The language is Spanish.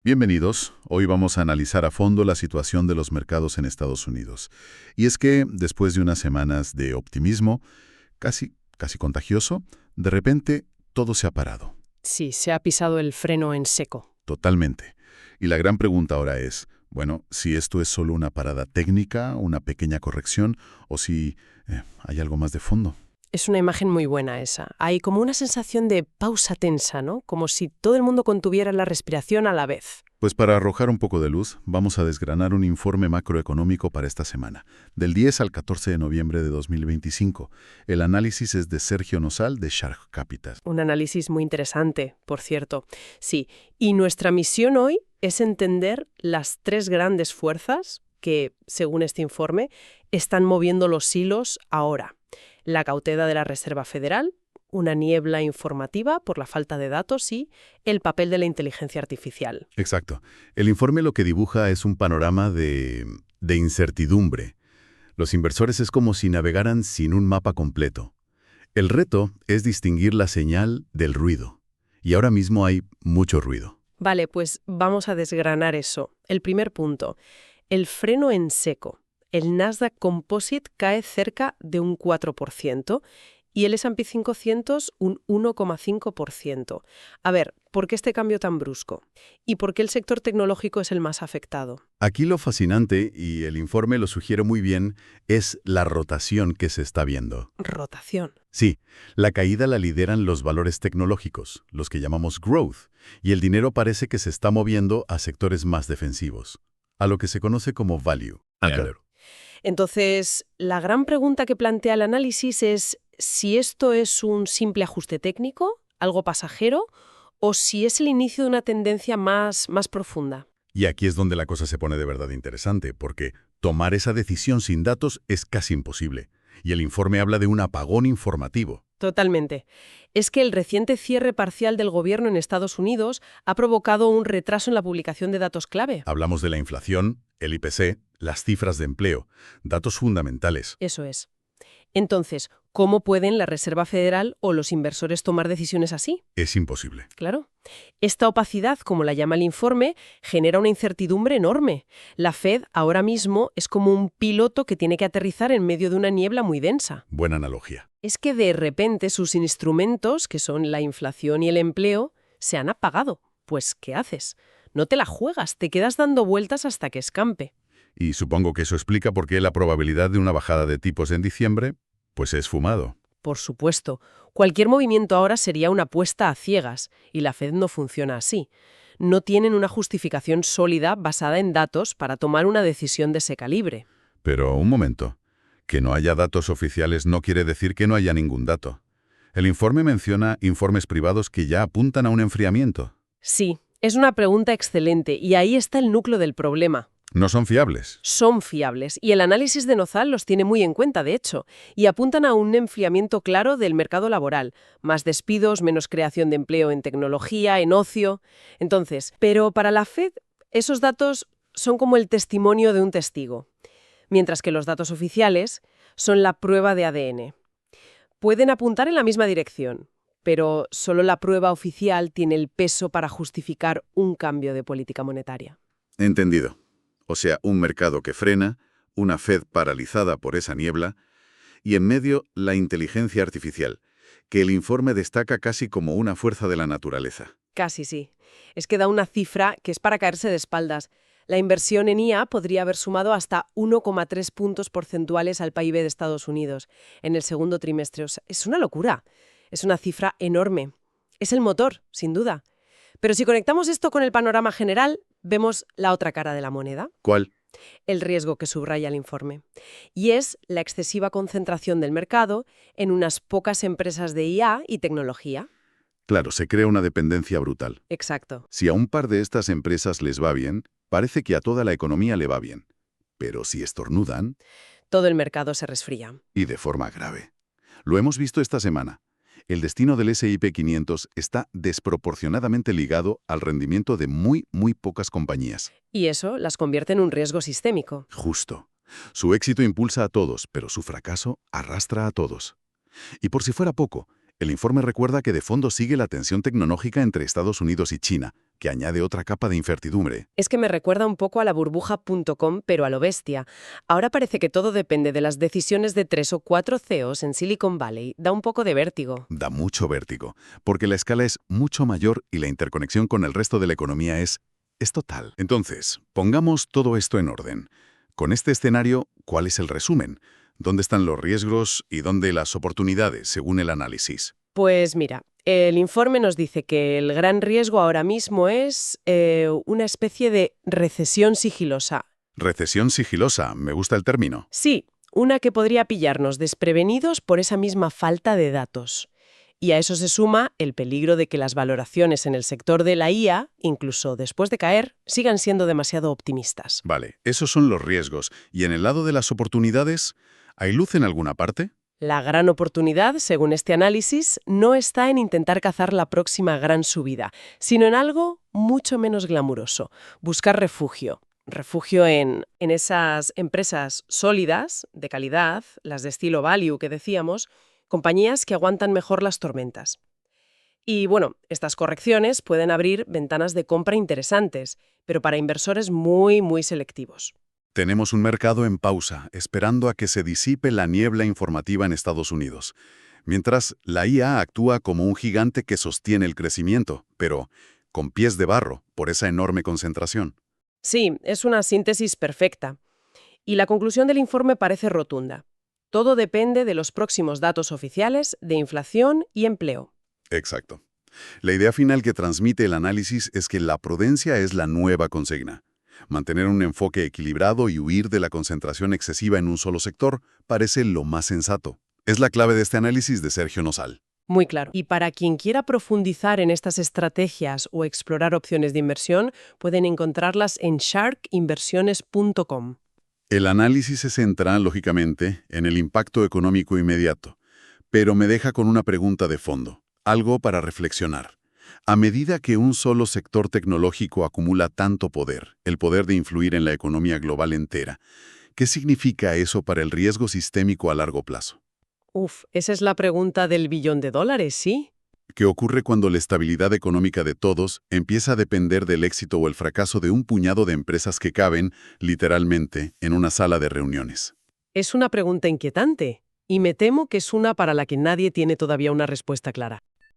Bienvenidos. Hoy vamos a analizar a fondo la situación de los mercados en Estados Unidos. Y es que, después de unas semanas de optimismo, casi contagioso, de repente todo se ha parado. Sí, se ha pisado el freno en seco. Totalmente. Y la gran pregunta ahora es, bueno, si esto es solo una parada técnica, una pequeña corrección, o si hay algo más de fondo. Es una imagen muy buena esa. Hay como una sensación de pausa tensa, ¿no? Como si todo el mundo contuviera la respiración a la vez. Pues para arrojar un poco de luz, vamos a desgranar un informe macroeconómico para esta semana, del 10 al 14 de noviembre de 2025. El análisis es de Sergio Nosal, de Shark Capital. Un análisis muy interesante, por cierto. Sí, y nuestra misión hoy es entender las tres grandes fuerzas que, según este informe, están moviendo los hilos ahora. La cautela de la Reserva Federal, una niebla informativa por la falta de datos y el papel de la inteligencia artificial. Exacto. El informe lo que dibuja es un panorama de incertidumbre. Los inversores es como si navegaran sin un mapa completo. El reto es distinguir la señal del ruido. Y ahora mismo hay mucho ruido. Vale, pues vamos a desgranar eso. El primer punto, el freno en seco. El Nasdaq Composite cae cerca de un 4% y el S&P 500 un 1,5%. A ver, ¿por qué este cambio tan brusco? ¿Y por qué el sector tecnológico es el más afectado? Aquí lo fascinante, y el informe lo sugiere muy bien, es la rotación que se está viendo. Rotación. Sí, la caída la lideran los valores tecnológicos, los que llamamos growth, y el dinero parece que se está moviendo a sectores más defensivos, a lo que se conoce como value. Claro. Entonces, la gran pregunta que plantea el análisis es si esto es un simple ajuste técnico, algo pasajero, o si es el inicio de una tendencia más profunda. Y aquí es donde la cosa se pone de verdad interesante, porque tomar esa decisión sin datos es casi imposible. Y el informe habla de un apagón informativo. Totalmente. Es que el reciente cierre parcial del gobierno en Estados Unidos ha provocado un retraso en la publicación de datos clave. Hablamos de la inflación, el IPC, las cifras de empleo, datos fundamentales. Eso es. Entonces, ¿cómo pueden la Reserva Federal o los inversores tomar decisiones así? Es imposible. Claro. Esta opacidad, como la llama el informe, genera una incertidumbre enorme. La Fed ahora mismo es como un piloto que tiene que aterrizar en medio de una niebla muy densa. Buena analogía. Es que de repente sus instrumentos, que son la inflación y el empleo, se han apagado. Pues, ¿qué haces? No te la juegas, te quedas dando vueltas hasta que escampe. Y supongo que eso explica por qué la probabilidad de una bajada de tipos en diciembre, pues es fumado. Por supuesto, cualquier movimiento ahora sería una apuesta a ciegas, y la Fed no funciona así. No tienen una justificación sólida basada en datos para tomar una decisión de ese calibre. Pero un momento. Que no haya datos oficiales no quiere decir que no haya ningún dato. El informe menciona informes privados que ya apuntan a un enfriamiento. Sí, es una pregunta excelente, y ahí está el núcleo del problema. No son fiables. Son fiables, y el análisis de Nozal los tiene muy en cuenta, de hecho, y apuntan a un enfriamiento claro del mercado laboral. Más despidos, menos creación de empleo en tecnología, en ocio. Entonces, pero para la Fed, esos datos son como el testimonio de un testigo, mientras que los datos oficiales son la prueba de ADN. Pueden apuntar en la misma dirección, pero solo la prueba oficial tiene el peso para justificar un cambio de política monetaria. Entendido. O sea, un mercado que frena, una Fed paralizada por esa niebla, y en medio la inteligencia artificial, que el informe destaca casi como una fuerza de la naturaleza. Casi sí. Es que da una cifra que es para caerse de espaldas. La inversión en IA podría haber sumado hasta 1,3 puntos porcentuales al PIB de Estados Unidos en el segundo trimestre. O sea, es una locura. Es una cifra enorme. Es el motor, sin duda. Pero si conectamos esto con el panorama general, vemos la otra cara de la moneda. ¿Cuál? El riesgo que subraya el informe. Y es la excesiva concentración del mercado en unas pocas empresas de IA y tecnología. Claro, se crea una dependencia brutal. Exacto. Si a un par de estas empresas les va bien, parece que a toda la economía le va bien. Pero si estornudan... Todo el mercado se resfría. Y de forma grave. Lo hemos visto esta semana. El destino del S&P 500 está desproporcionadamente ligado al rendimiento de muy pocas compañías. Y eso las convierte en un riesgo sistémico. Justo. Su éxito impulsa a todos, pero su fracaso arrastra a todos. Y por si fuera poco, el informe recuerda que de fondo sigue la tensión tecnológica entre Estados Unidos y China, que añade otra capa de incertidumbre. Es que me recuerda un poco a la burbuja.com, pero a lo bestia. Ahora parece que todo depende de las decisiones de 3 o 4 CEOs en Silicon Valley. Da un poco de vértigo. Da mucho vértigo, porque la escala es mucho mayor y la interconexión con el resto de la economía es total. Entonces, pongamos todo esto en orden. Con este escenario, ¿cuál es el resumen? ¿Dónde están los riesgos y dónde las oportunidades, según el análisis? Pues mira, el informe nos dice que el gran riesgo ahora mismo es una especie de recesión sigilosa. Recesión sigilosa, me gusta el término. Sí, una que podría pillarnos desprevenidos por esa misma falta de datos. Y a eso se suma el peligro de que las valoraciones en el sector de la IA, incluso después de caer, sigan siendo demasiado optimistas. Vale, esos son los riesgos. ¿Y en el lado de las oportunidades, hay luz en alguna parte? La gran oportunidad, según este análisis, no está en intentar cazar la próxima gran subida, sino en algo mucho menos glamuroso, buscar refugio. Refugio en esas empresas sólidas, de calidad, las de estilo value que decíamos, compañías que aguantan mejor las tormentas. Y bueno, estas correcciones pueden abrir ventanas de compra interesantes, pero para inversores muy, muy selectivos. Tenemos un mercado en pausa, esperando a que se disipe la niebla informativa en Estados Unidos. Mientras, la IA actúa como un gigante que sostiene el crecimiento, pero con pies de barro, por esa enorme concentración. Sí, es una síntesis perfecta. Y la conclusión del informe parece rotunda. Todo depende de los próximos datos oficiales de inflación y empleo. Exacto. La idea final que transmite el análisis es que la prudencia es la nueva consigna. Mantener un enfoque equilibrado y huir de la concentración excesiva en un solo sector parece lo más sensato. Es la clave de este análisis de Sergio Nosal. Muy claro. Y para quien quiera profundizar en estas estrategias o explorar opciones de inversión, pueden encontrarlas en sharkinversiones.com. El análisis se centra, lógicamente, en el impacto económico inmediato, pero me deja con una pregunta de fondo, algo para reflexionar. A medida que un solo sector tecnológico acumula tanto poder, el poder de influir en la economía global entera, ¿qué significa eso para el riesgo sistémico a largo plazo? Esa es la pregunta del $1.000.000.000, ¿sí? ¿Qué ocurre cuando la estabilidad económica de todos empieza a depender del éxito o el fracaso de un puñado de empresas que caben, literalmente, en una sala de reuniones? Es una pregunta inquietante, y me temo que es una para la que nadie tiene todavía una respuesta clara.